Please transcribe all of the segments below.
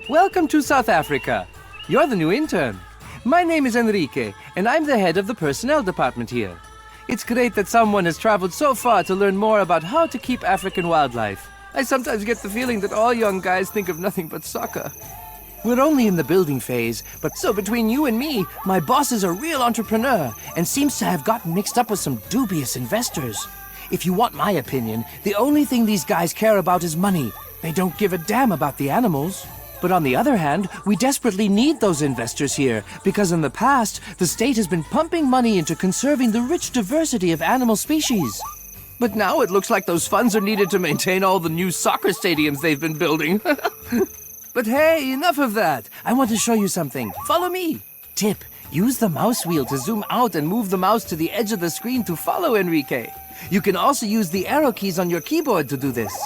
Welcome to South Africa. You're the new intern. My name is Enrique, and I'm the head of the personnel department here. It's great that someone has traveled so far to learn more about how to keep African wildlife. I sometimes get the feeling that all young guys think of nothing but soccer. We're only in the building phase, but so between you and me, my boss is a real entrepreneur and seems to have gotten mixed up with some dubious investors. If you want my opinion, the only thing these guys care about is money. They don't give a damn about the animals. But on the other hand, we desperately need those investors here, because in the past, the state has been pumping money into conserving the rich diversity of animal species. But now it looks like those funds are needed to maintain all the new soccer stadiums they've been building. But hey, enough of that. I want to show you something. Follow me. Tip, use the mouse wheel to zoom out and move the mouse to the edge of the screen to follow Enrique. You can also use the arrow keys on your keyboard to do this.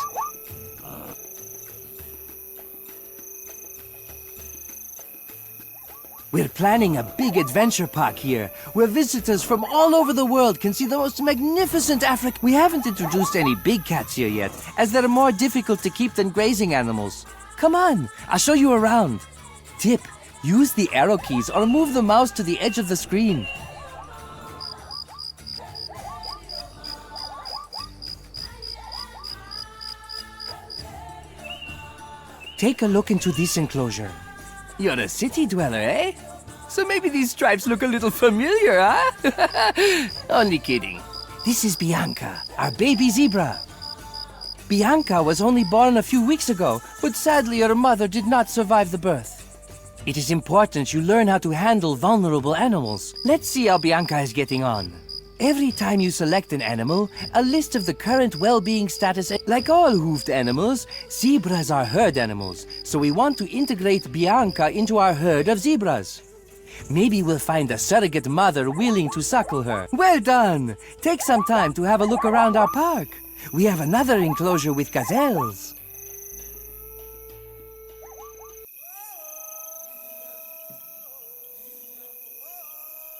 We're planning a big adventure park here, where visitors from all over the world can see the most magnificent African... We haven't introduced any big cats here yet, as they're more difficult to keep than grazing animals. Come on, I'll show you around. Tip, use the arrow keys or move the mouse to the edge of the screen. Take a look into this enclosure. You're a city dweller, eh? So maybe these stripes look a little familiar, huh? Only kidding. This is Bianca, our baby zebra. Bianca was only born a few weeks ago, but sadly her mother did not survive the birth. It is important you learn how to handle vulnerable animals. Let's see how Bianca is getting on. Every time you select an animal, a list of the current well-being status. Like all hoofed animals, zebras are herd animals, so we want to integrate Bianca into our herd of zebras. Maybe we'll find a surrogate mother willing to suckle her. Well done! Take some time to have a look around our park. We have another enclosure with gazelles.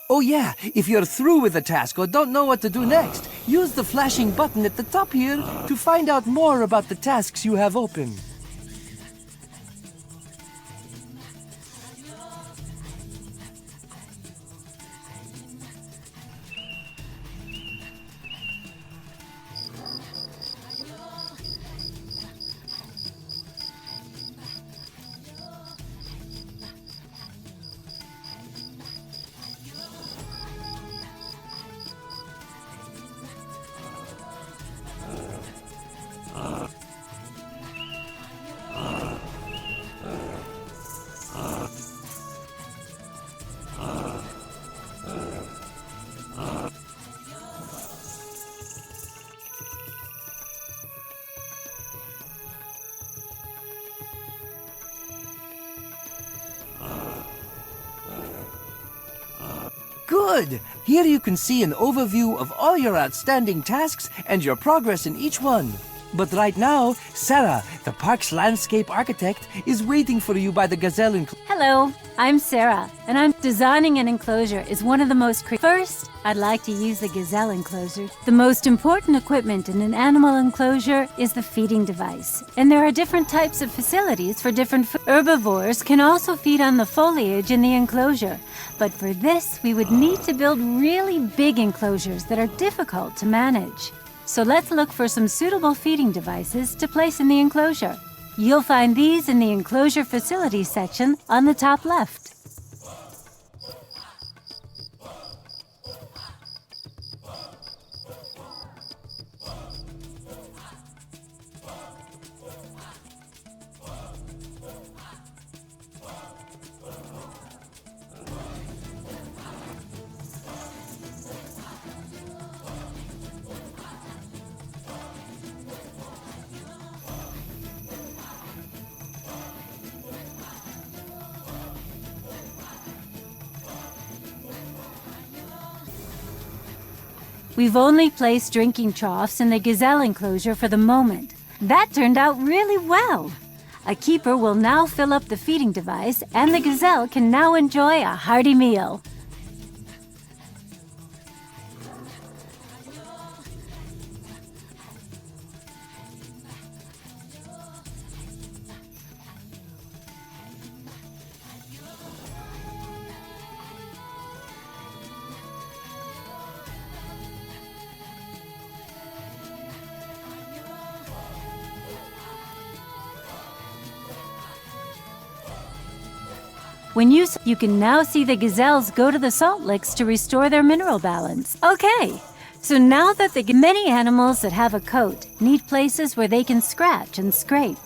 Oh yeah, if you're through with the task or don't know what to do next, use the flashing button at the top here to find out more about the tasks you have open. Good! Here you can see an overview of all your outstanding tasks and your progress in each one. But right now, Sarah, the park's landscape architect, is waiting for you by the gazelle enclosure. Hello, I'm Sarah, and I'm designing an enclosure is one of the most First, I'd like to use the gazelle enclosure. The most important equipment in an animal enclosure is the feeding device, and there are different types of facilities for different herbivores can also feed on the foliage in the enclosure. But for this, we would need to build really big enclosures that are difficult to manage. So let's look for some suitable feeding devices to place in the enclosure. You'll find these in the enclosure facilities section on the top left. We've only placed drinking troughs in the gazelle enclosure for the moment. That turned out really well. A keeper will now fill up the feeding device, and the gazelle can now enjoy a hearty meal. You can now see the gazelles go to the salt licks to restore their mineral balance. Okay, so now that many animals that have a coat need places where they can scratch and scrape.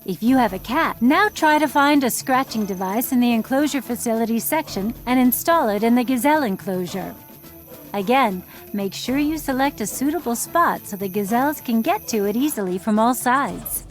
If you have a cat, now try to find a scratching device in the enclosure facilities section and install it in the gazelle enclosure. Again, make sure you select a suitable spot so the gazelles can get to it easily from all sides.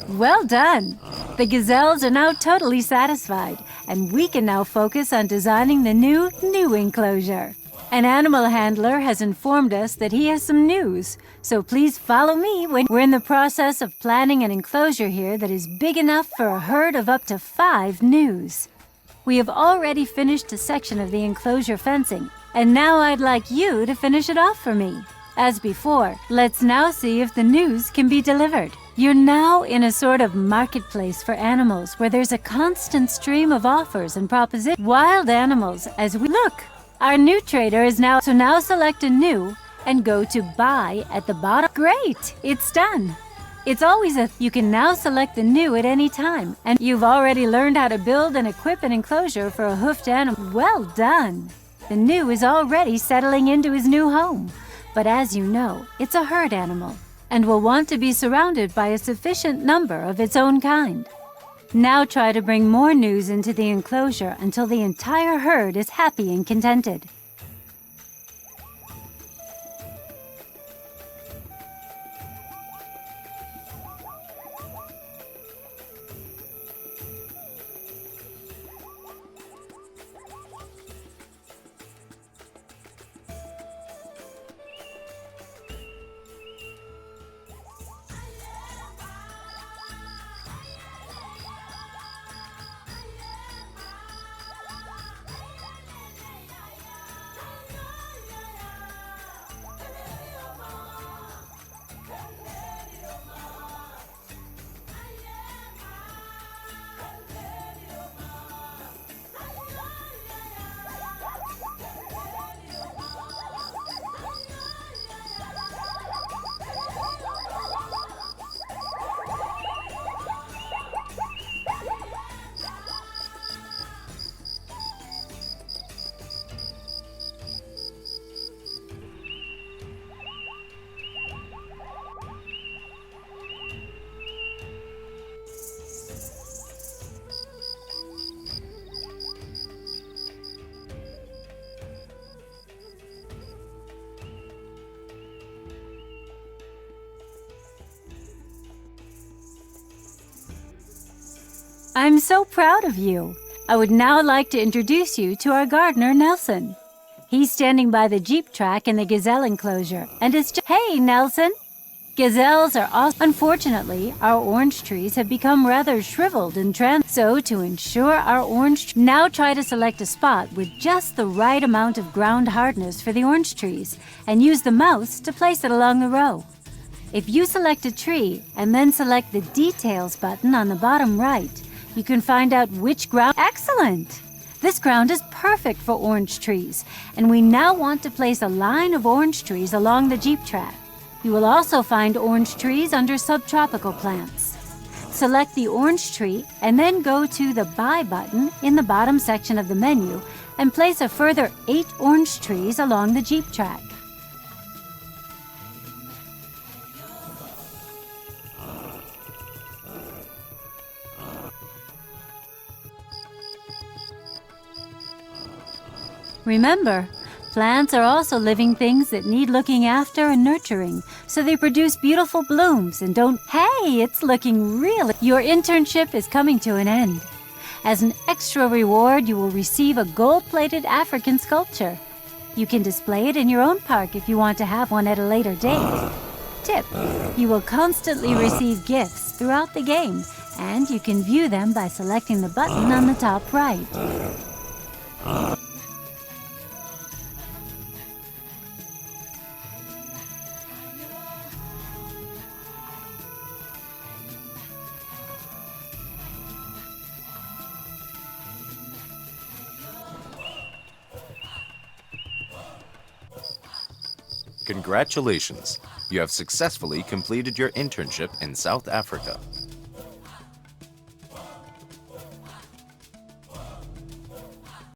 Well done! The gazelles are now totally satisfied, and we can now focus on designing the new enclosure. An animal handler has informed us that he has some news, so please follow me when we're in the process of planning an enclosure here that is big enough for a herd of up to 5 gnus. We have already finished a section of the enclosure fencing, and now I'd like you to finish it off for me. As before, let's now see if the news can be delivered. You're now in a sort of marketplace for animals where there's a constant stream of offers and propositions. Wild animals, as we look. Our new trader is now, so now select a new and go to buy at the bottom. Great, it's done. It's always you can now select the new at any time, and you've already learned how to build and equip an enclosure for a hoofed animal. Well done. The new is already settling into his new home. But as you know, it's a herd animal and will want to be surrounded by a sufficient number of its own kind. Now try to bring more gnus into the enclosure until the entire herd is happy and contented. I'm so proud of you. I would now like to introduce you to our gardener, Nelson. He's standing by the Jeep track in the gazelle enclosure, and is just— Hey, Nelson! Gazelles are awesome. Unfortunately, our orange trees have become rather shriveled and so to ensure our orange— Now try to select a spot with just the right amount of ground hardness for the orange trees, and use the mouse to place it along the row. If you select a tree, and then select the Details button on the bottom right, you can find out which ground— Excellent! This ground is perfect for orange trees, and we now want to place a line of orange trees along the Jeep track. You will also find orange trees under subtropical plants. Select the orange tree and then go to the Buy button in the bottom section of the menu and place a further 8 orange trees along the Jeep track. Remember, plants are also living things that need looking after and nurturing, so they produce beautiful blooms and don't— Hey, it's looking really— Your internship is coming to an end. As an extra reward, you will receive a gold-plated African sculpture. You can display it in your own park if you want to have one at a later date. Tip: you will constantly receive gifts throughout the game, and you can view them by selecting the button on the top right. Congratulations! You have successfully completed your internship in South Africa.